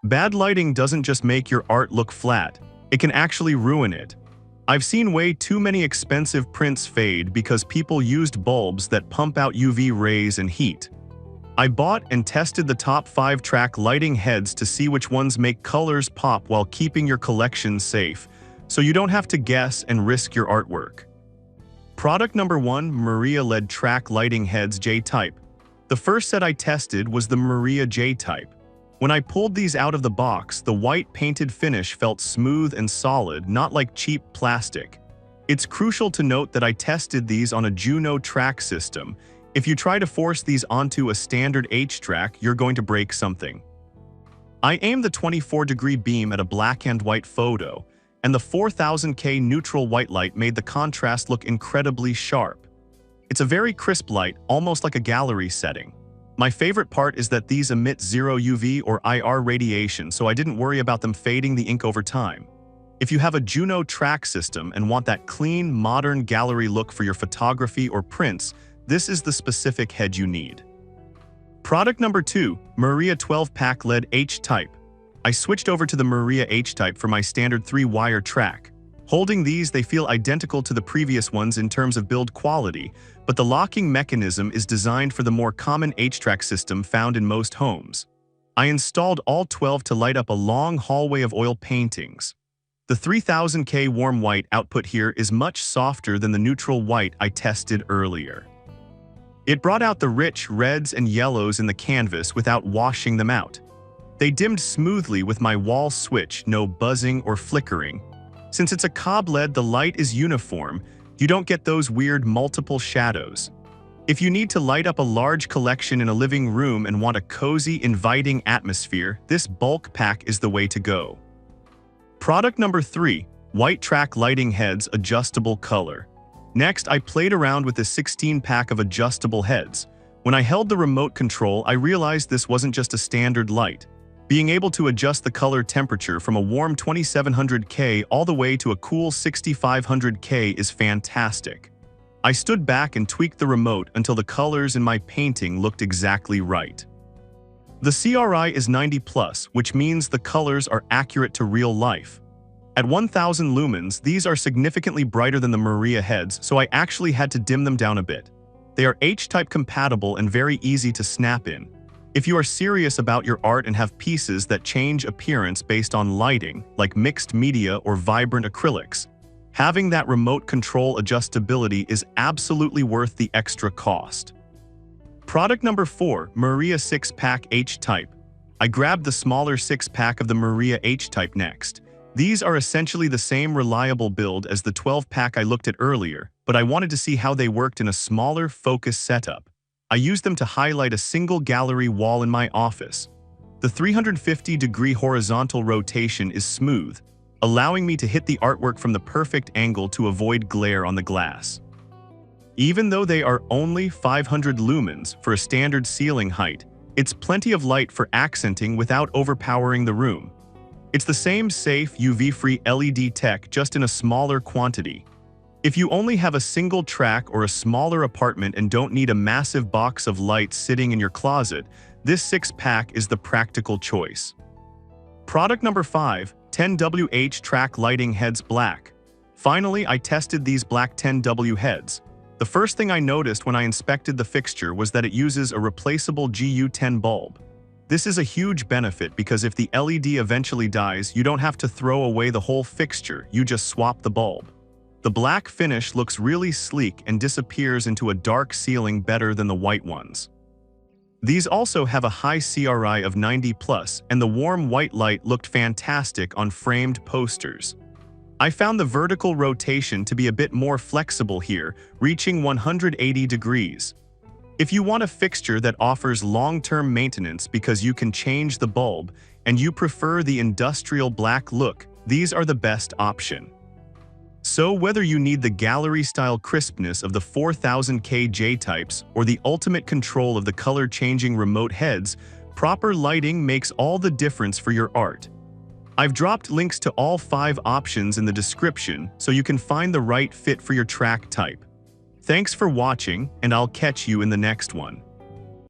Bad lighting doesn't just make your art look flat, it can actually ruin it. I've seen way too many expensive prints fade because people used bulbs that pump out UV rays and heat. I bought and tested the top 5 track lighting heads to see which ones make colors pop while keeping your collection safe, so you don't have to guess and risk your artwork. Product number 1, Maria LED track lighting heads J-type. The first set I tested was the Maria J-type. When I pulled these out of the box, the white painted finish felt smooth and solid, not like cheap plastic. It's crucial to note that I tested these on a Juno track system. If you try to force these onto a standard H-track, you're going to break something. I aimed the 24-degree beam at a black and white photo, and the 4000K neutral white light made the contrast look incredibly sharp. It's a very crisp light, almost like a gallery setting. My favorite part is that these emit zero UV or IR radiation, so I didn't worry about them fading the ink over time. If you have a Juno track system and want that clean, modern gallery look for your photography or prints, this is the specific head you need. Product number 2, Maria 12-pack LED H-type. I switched over to the Maria H-type for my standard 3-wire track. Holding these, they feel identical to the previous ones in terms of build quality, but the locking mechanism is designed for the more common H-track system found in most homes. I installed all 12 to light up a long hallway of oil paintings. The 3000K warm white output here is much softer than the neutral white I tested earlier. It brought out the rich reds and yellows in the canvas without washing them out. They dimmed smoothly with my wall switch, no buzzing or flickering. Since it's a cob LED, the light is uniform. You don't get those weird multiple shadows. If you need to light up a large collection in a living room and want a cozy, inviting atmosphere, this bulk pack is the way to go. Product number 3, White Track Lighting Heads Adjustable Color. Next, I played around with this 16-pack of adjustable heads. When I held the remote control, I realized this wasn't just a standard light. Being able to adjust the color temperature from a warm 2700K all the way to a cool 6500K is fantastic. I stood back and tweaked the remote until the colors in my painting looked exactly right. The CRI is 90+, which means the colors are accurate to real life. At 1000 lumens, these are significantly brighter than the Maria heads, so I actually had to dim them down a bit. They are H-type compatible and very easy to snap in. If you are serious about your art and have pieces that change appearance based on lighting, like mixed media or vibrant acrylics, having that remote control adjustability is absolutely worth the extra cost. Product number 4, Maria 6-pack H-type. I grabbed the smaller 6-pack of the Maria H-type next. These are essentially the same reliable build as the 12-pack I looked at earlier, but I wanted to see how they worked in a smaller, focused setup. I used them to highlight a single gallery wall in my office. The 350-degree horizontal rotation is smooth, allowing me to hit the artwork from the perfect angle to avoid glare on the glass. Even though they are only 500 lumens for a standard ceiling height, it's plenty of light for accenting without overpowering the room. It's the same safe, UV-free LED tech, just in a smaller quantity. If you only have a single track or a smaller apartment and don't need a massive box of lights sitting in your closet, this 6-pack is the practical choice. Product number 5, 10WH Track Lighting Heads Black. Finally, I tested these black 10W heads. The first thing I noticed when I inspected the fixture was that it uses a replaceable GU10 bulb. This is a huge benefit because if the LED eventually dies, you don't have to throw away the whole fixture, you just swap the bulb. The black finish looks really sleek and disappears into a dark ceiling better than the white ones. These also have a high CRI of 90+, and the warm white light looked fantastic on framed posters. I found the vertical rotation to be a bit more flexible here, reaching 180 degrees. If you want a fixture that offers long-term maintenance because you can change the bulb and you prefer the industrial black look, these are the best option. So whether you need the gallery-style crispness of the 4000K J-types or the ultimate control of the color-changing remote heads, proper lighting makes all the difference for your art. I've dropped links to all 5 options in the description so you can find the right fit for your track type. Thanks for watching, and I'll catch you in the next one.